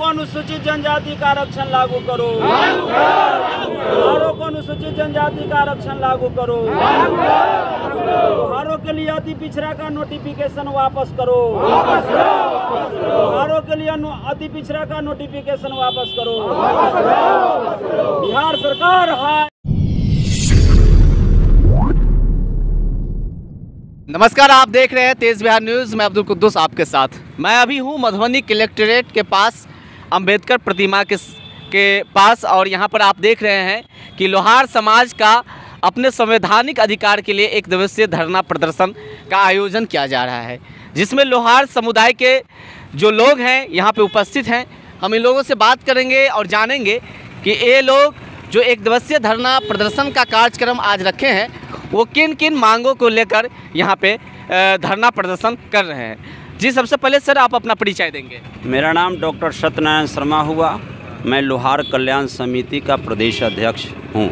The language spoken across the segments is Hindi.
को अनुसूचित जनजाति का आरक्षण लागू करो, बिहारों को अनुसूचित जनजाति का आरक्षण लागू करो, बिहारों के लिए अति पिछड़ा का नोटिफिकेशन वापस करो, बिहारों के लिए अति पिछड़ा का नोटिफिकेशन वापस करो, बिहार सरकार हाय। नमस्कार, आप देख रहे हैं तेज बिहार न्यूज़। मैं अब्दुल कुद्दूस आपके साथ। मैं अभी हूँ मधुबनी कलेक्ट्रेट के पास अंबेडकर प्रतिमा के पास, और यहाँ पर आप देख रहे हैं कि लोहार समाज का अपने संवैधानिक अधिकार के लिए एक दिवसीय धरना प्रदर्शन का आयोजन किया जा रहा है, जिसमें लोहार समुदाय के जो लोग हैं यहाँ पे उपस्थित हैं। हम इन लोगों से बात करेंगे और जानेंगे कि ये लोग जो एक दिवसीय धरना प्रदर्शन का कार्यक्रम आज रखे हैं वो किन किन मांगों को लेकर यहाँ पे धरना प्रदर्शन कर रहे हैं। जी, सबसे पहले सर आप अपना परिचय देंगे। मेरा नाम डॉक्टर सत्यनारायण शर्मा हुआ। मैं लोहार कल्याण समिति का प्रदेश अध्यक्ष हूँ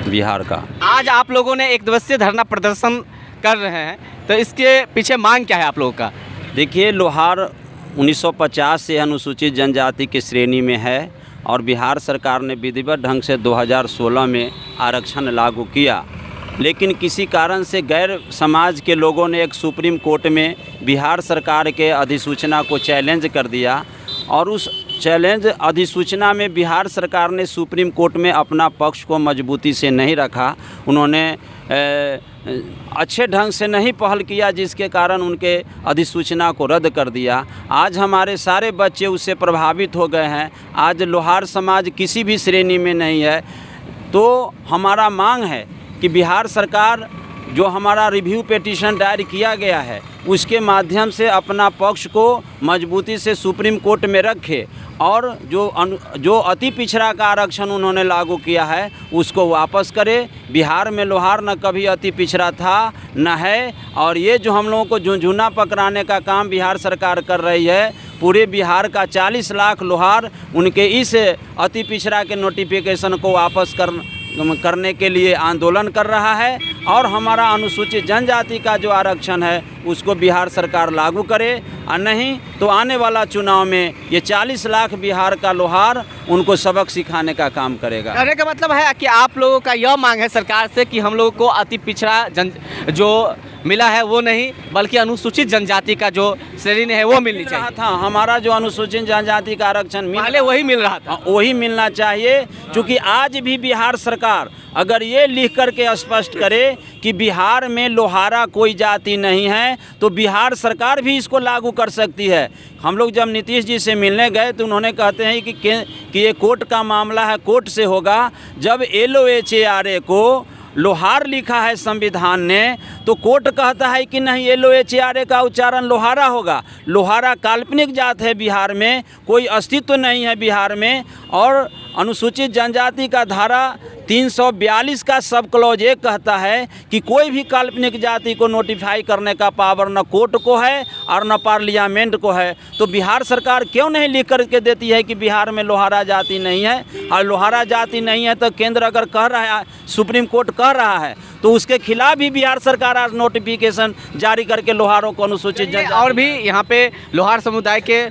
बिहार का। आज आप लोगों ने एक दिवसीय धरना प्रदर्शन कर रहे हैं, तो इसके पीछे मांग क्या है आप लोगों का? देखिए, लोहार 1950 से अनुसूचित जनजाति की श्रेणी में है और बिहार सरकार ने विधिवत ढंग से 2016 में आरक्षण लागू किया, लेकिन किसी कारण से गैर समाज के लोगों ने एक सुप्रीम कोर्ट में बिहार सरकार के अधिसूचना को चैलेंज कर दिया, और उस चैलेंज अधिसूचना में बिहार सरकार ने सुप्रीम कोर्ट में अपना पक्ष को मजबूती से नहीं रखा। उन्होंने अच्छे ढंग से नहीं पहल किया, जिसके कारण उनके अधिसूचना को रद्द कर दिया। आज हमारे सारे बच्चे उससे प्रभावित हो गए हैं। आज लोहार समाज किसी भी श्रेणी में नहीं है। तो हमारा मांग है कि बिहार सरकार जो हमारा रिव्यू पिटीशन दायर किया गया है उसके माध्यम से अपना पक्ष को मजबूती से सुप्रीम कोर्ट में रखे, और जो अति पिछड़ा का आरक्षण उन्होंने लागू किया है उसको वापस करे। बिहार में लोहार न कभी अति पिछड़ा था न है, और ये जो हम लोगों को झुंझुना पकड़ाने का काम बिहार सरकार कर रही है, पूरे बिहार का 40 लाख लोहार उनके इस अति पिछड़ा के नोटिफिकेशन को वापस करने के लिए आंदोलन कर रहा है। और हमारा अनुसूचित जनजाति का जो आरक्षण है उसको बिहार सरकार लागू करे, और नहीं तो आने वाला चुनाव में ये 40 लाख बिहार का लोहार उनको सबक सिखाने का काम करेगा। कहने का मतलब है कि आप लोगों का यह मांग है सरकार से कि हम लोगों को अति पिछड़ा जो मिला है वो नहीं, बल्कि अनुसूचित जनजाति का जो श्रेणी है वो मिलनी चाहिए था। हमारा जो अनुसूचित जनजाति का आरक्षण पहले वही मिल रहा था, वही मिलना चाहिए। क्योंकि आज भी बिहार सरकार अगर ये लिख करके स्पष्ट करे कि बिहार में लोहारा कोई जाति नहीं है, तो बिहार सरकार भी इसको लागू कर सकती है। हम लोग जब नीतीश जी से मिलने गए तो उन्होंने कहते हैं कि ये कोर्ट का मामला है, कोर्ट से होगा। जब LOHARA को लोहार लिखा है संविधान ने, तो कोर्ट कहता है कि नहीं, LOHARA का उच्चारण लोहारा होगा। लोहारा काल्पनिक जात है, बिहार में कोई अस्तित्व नहीं है बिहार में। और अनुसूचित जनजाति का धारा 342 का सब क्लॉज 1 कहता है कि कोई भी काल्पनिक जाति को नोटिफाई करने का पावर न कोर्ट को है और न पार्लियामेंट को है। तो बिहार सरकार क्यों नहीं लिख करके देती है कि बिहार में लोहारा जाति नहीं है? और लोहारा जाति नहीं है तो केंद्र अगर कह रहा है, सुप्रीम कोर्ट कह रहा है, तो उसके खिलाफ भी बिहार सरकार आज नोटिफिकेशन जारी करके लोहारों को अनुसूचित जनजाति। और भी यहाँ पे लोहार समुदाय के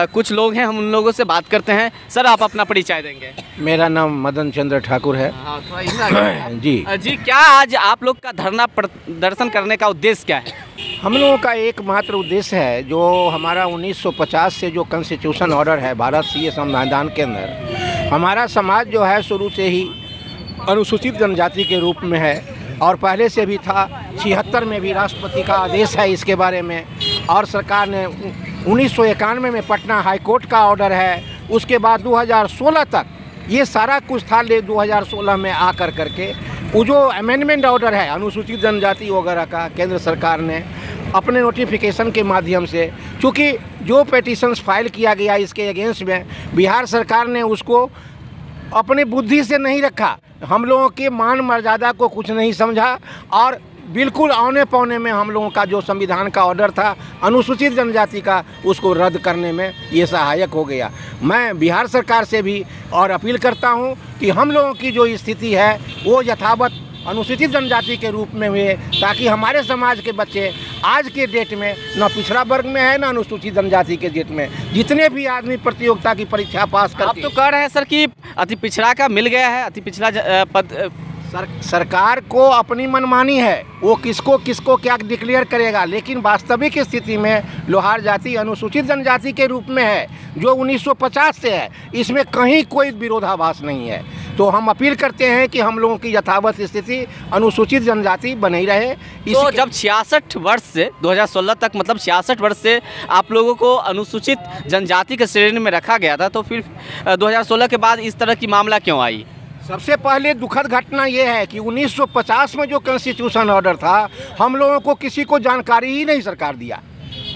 कुछ लोग हैं, हम उन लोगों से बात करते हैं। सर आप अपना परिचय देंगे। मेरा नाम मदन चंद्र ठाकुर है। जी, क्या आज आप लोग का धरना प्रदर्शन करने का उद्देश्य क्या है? हम लोगों का एकमात्र उद्देश्य है, जो हमारा 1950 से जो कॉन्स्टिट्यूशन ऑर्डर है भारतीय संविधान के अंदर, हमारा समाज जो है शुरू से ही अनुसूचित जनजाति के रूप में है, और पहले से भी था। 76 में भी राष्ट्रपति का आदेश है इसके बारे में, और सरकार ने 1991 में पटना हाई कोर्ट का ऑर्डर है। उसके बाद 2016 तक ये सारा कुछ था। 2016 में आकर करके वो जो अमेंडमेंट ऑर्डर है अनुसूचित जनजाति वगैरह का, केंद्र सरकार ने अपने नोटिफिकेशन के माध्यम से, चूँकि जो पेटिशन्स फाइल किया गया इसके अगेंस्ट में, बिहार सरकार ने उसको अपने बुद्धि से नहीं रखा, हम लोगों के मान मर्यादा को कुछ नहीं समझा, और बिल्कुल औने पौने में हम लोगों का जो संविधान का ऑर्डर था अनुसूचित जनजाति का, उसको रद्द करने में ये सहायक हो गया। मैं बिहार सरकार से भी और अपील करता हूं कि हम लोगों की जो स्थिति है वो यथावत अनुसूचित जनजाति के रूप में हुए, ताकि हमारे समाज के बच्चे आज के डेट में न पिछड़ा वर्ग में है न अनुसूचित जनजाति के डेट में जितने भी आदमी प्रतियोगिता की परीक्षा पास आप करके तो कह रहे हैं सर कि अति पिछड़ा का मिल गया है, अति पिछड़ा पद सरकार को अपनी मनमानी है, वो किसको किसको क्या डिक्लेयर करेगा, लेकिन वास्तविक स्थिति में लोहार जाति अनुसूचित जनजाति के रूप में है जो 1950 से है। इसमें कहीं कोई विरोधाभास नहीं है। तो हम अपील करते हैं कि हम लोगों की यथावत स्थिति अनुसूचित जनजाति बनी रहे। तो जब 66 वर्ष से 2016 तक, मतलब 66 वर्ष से आप लोगों को अनुसूचित जनजाति के श्रेणी में रखा गया था, तो फिर 2016 के बाद इस तरह की मामला क्यों आई? सबसे पहले दुखद घटना यह है कि 1950 में जो कॉन्स्टिट्यूशन ऑर्डर था, हम लोगों को किसी को जानकारी ही नहीं सरकार दिया।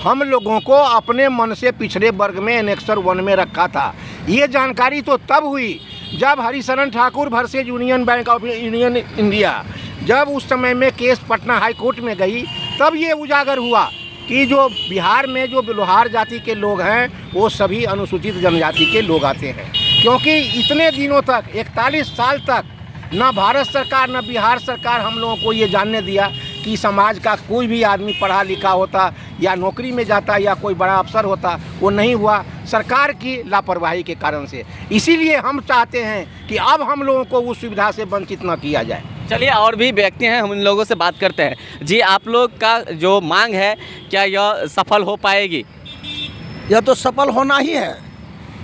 हम लोगों को अपने मन से पिछड़े वर्ग में एनेक्सर 1 में रखा था। ये जानकारी तो तब हुई जब Harisharan Thakur versus union bank of India, जब उस समय में केस पटना हाई कोर्ट में गई, तब ये उजागर हुआ कि जो बिहार में जो लोहार जाति के लोग हैं वो सभी अनुसूचित जनजाति के लोग आते हैं। क्योंकि इतने दिनों तक 41 साल तक ना भारत सरकार ना बिहार सरकार हम लोगों को ये जानने दिया कि समाज का कोई भी आदमी पढ़ा लिखा होता या नौकरी में जाता या कोई बड़ा अफसर होता, वो नहीं हुआ सरकार की लापरवाही के कारण से। इसीलिए हम चाहते हैं कि अब हम लोगों को उस सुविधा से वंचित न किया जाए। चलिए, और भी व्यक्ति हैं, हम इन लोगों से बात करते हैं। जी, आप लोग का जो मांग है, क्या यह सफल हो पाएगी? यह तो सफल होना ही है।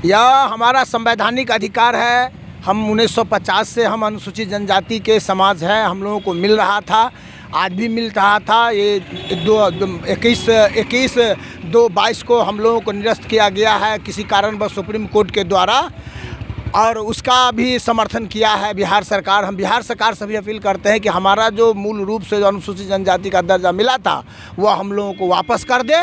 यह हमारा संवैधानिक अधिकार है। हम 1950 से हम अनुसूचित जनजाति के समाज हैं, हम लोगों को मिल रहा था, आज भी मिल रहा था। ये 21/2/22 को हम लोगों को निरस्त किया गया है किसी कारणवश सुप्रीम कोर्ट के द्वारा, और उसका भी समर्थन किया है बिहार सरकार। हम बिहार सरकार से भी अपील करते हैं कि हमारा जो मूल रूप से जो अनुसूचित जनजाति का दर्जा मिला था वह हम लोगों को वापस कर दे,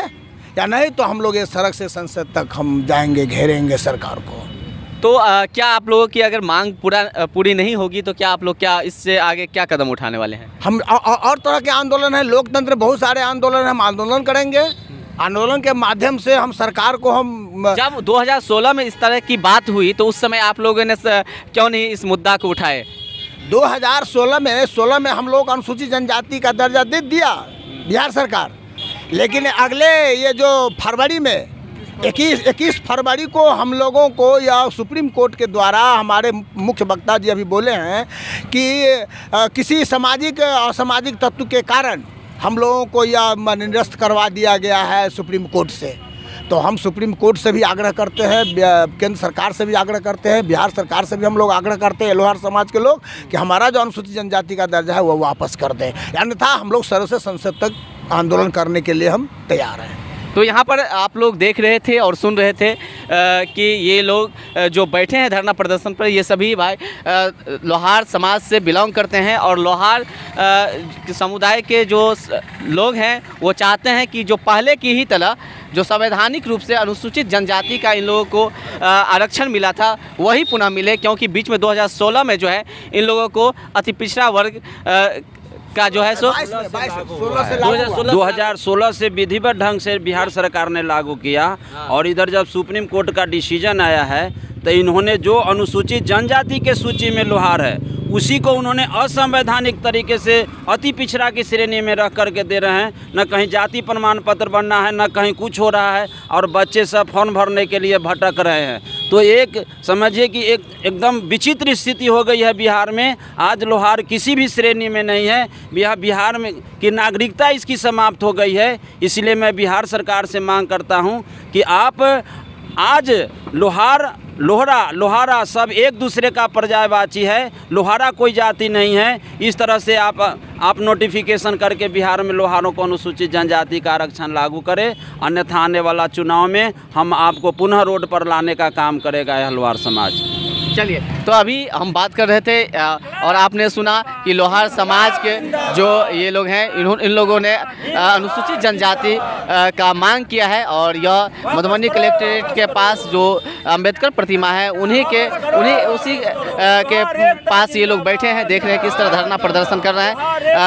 या नहीं तो हम लोग ये सड़क से संसद तक हम जाएंगे, घेरेंगे सरकार को। तो क्या आप लोगों की अगर मांग पूरी नहीं होगी तो क्या आप लोग इससे आगे क्या कदम उठाने वाले हैं? हम और तरह के आंदोलन है, लोकतंत्र बहुत सारे आंदोलन है, हम आंदोलन करेंगे। आंदोलन के माध्यम से हम सरकार को हम जब 2016 में इस तरह की बात हुई तो उस समय आप लोगों ने क्यों नहीं इस मुद्दा को उठाए? 2016 में हम लोग अनुसूचित जनजाति का दर्जा दे दिया बिहार सरकार, लेकिन अगले ये जो फरवरी में 21 फरवरी को हम लोगों को या सुप्रीम कोर्ट के द्वारा, हमारे मुख्य वक्ता जी अभी बोले हैं कि किसी सामाजिक असामाजिक तत्व के कारण हम लोगों को यह निरस्त करवा दिया गया है सुप्रीम कोर्ट से। तो हम सुप्रीम कोर्ट से भी आग्रह करते हैं, केंद्र सरकार से भी आग्रह करते हैं, बिहार सरकार से भी हम लोग आग्रह करते हैं, लोहार समाज के लोग, कि हमारा जो अनुसूचित जनजाति का दर्जा है वो वापस कर दें, अन्यथा हम लोग सर से संसद तक आंदोलन करने के लिए हम तैयार हैं। तो यहाँ पर आप लोग देख रहे थे और सुन रहे थे कि ये लोग जो बैठे हैं धरना प्रदर्शन पर, ये सभी भाई लोहार समाज से बिलोंग करते हैं, और लोहार समुदाय के जो लोग हैं वो चाहते हैं कि जो पहले की ही तरह जो संवैधानिक रूप से अनुसूचित जनजाति का इन लोगों को आरक्षण मिला था वही पुनः मिले, क्योंकि बीच में 2016 में जो है इन लोगों को अति पिछड़ा वर्ग का जो है 2016 से विधिवत ढंग से बिहार सरकार ने लागू किया। और इधर जब सुप्रीम कोर्ट का डिसीजन आया है तो इन्होंने जो अनुसूचित जनजाति के सूची में लोहार है उसी को उन्होंने असंवैधानिक तरीके से अति पिछड़ा की श्रेणी में रख करके दे रहे हैं। न कहीं जाति प्रमाण पत्र बनना है, न कहीं कुछ हो रहा है, और बच्चे सब फॉर्म भरने के लिए भटक रहे हैं। तो एक समझिए कि एकदम विचित्र स्थिति हो गई है बिहार में। आज लोहार किसी भी श्रेणी में नहीं है, बिहार में की नागरिकता इसकी समाप्त हो गई है। इसलिए मैं बिहार सरकार से मांग करता हूँ कि आप आज लोहारा सब एक दूसरे का पर्यायवाची है, लोहारा कोई जाति नहीं है। इस तरह से आप नोटिफिकेशन करके बिहार में लोहारों को अनुसूचित जनजाति का आरक्षण लागू करें, अन्यथा आने वाला चुनाव में हम आपको पुनः रोड पर लाने का काम करेगा यह लोहार समाज। चलिए, तो अभी हम बात कर रहे थे और आपने सुना कि लोहार समाज के जो ये लोग हैं इन लोगों ने अनुसूचित जनजाति का मांग किया है, और यह मधुबनी कलेक्ट्रेट के पास जो अंबेडकर प्रतिमा है उसी के पास ये लोग बैठे हैं। देख रहे हैं किस तरह धरना प्रदर्शन कर रहे हैं।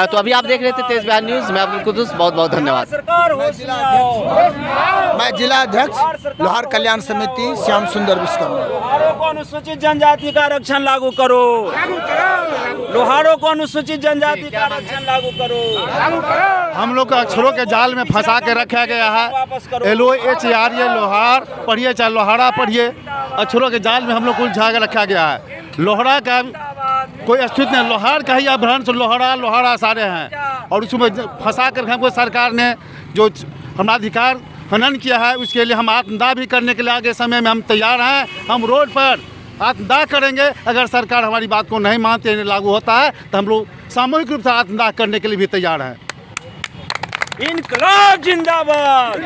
तो अभी आप देख रहे थे तेज बिहार न्यूज़, मैं अब्दुल कुद्दूस, बहुत बहुत धन्यवाद। मैं जिला अध्यक्ष लोहार कल्याण समिति श्याम सुंदर विश्वकर्मा। अनुसूचित जनजाति का आरक्षण लागू करो। लोहारों को अनुसूचित जनजाति का आरक्षण लागू करो। हम लोग को अक्षरों के जाल में फंसा के रखा गया है। LOHR ये लोहार पढ़िए चाहे लोहारा पढ़िए, अक्षरों के जाल में हम लोग को उलझा के रखा गया है। लोहारा का कोई अस्तित्व नहीं, लोहार का ही अपभ्रंश लोहारा सारे हैं। और उसमें फंसा कर हमको सरकार ने जो हमारा अधिकार हनन किया है, उसके लिए हम आत्मदाह भी करने के लिए आगे समय में हम तैयार हैं। हम रोड पर आत्मदाह करेंगे। अगर सरकार हमारी बात को नहीं मानते, नहीं लागू होता है, तो हम लोग सामूहिक रूप से आत्मदाह करने के लिए भी तैयार हैं। इनकलाब जिंदाबाद।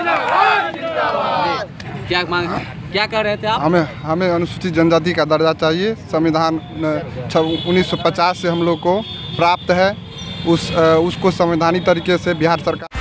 क्या मांग है, क्या कह रहे थे आप? हमें अनुसूचित जनजाति का दर्जा चाहिए। संविधान 1950 से हम लोग को प्राप्त है। उसको संवैधानिक तरीके से बिहार सरकार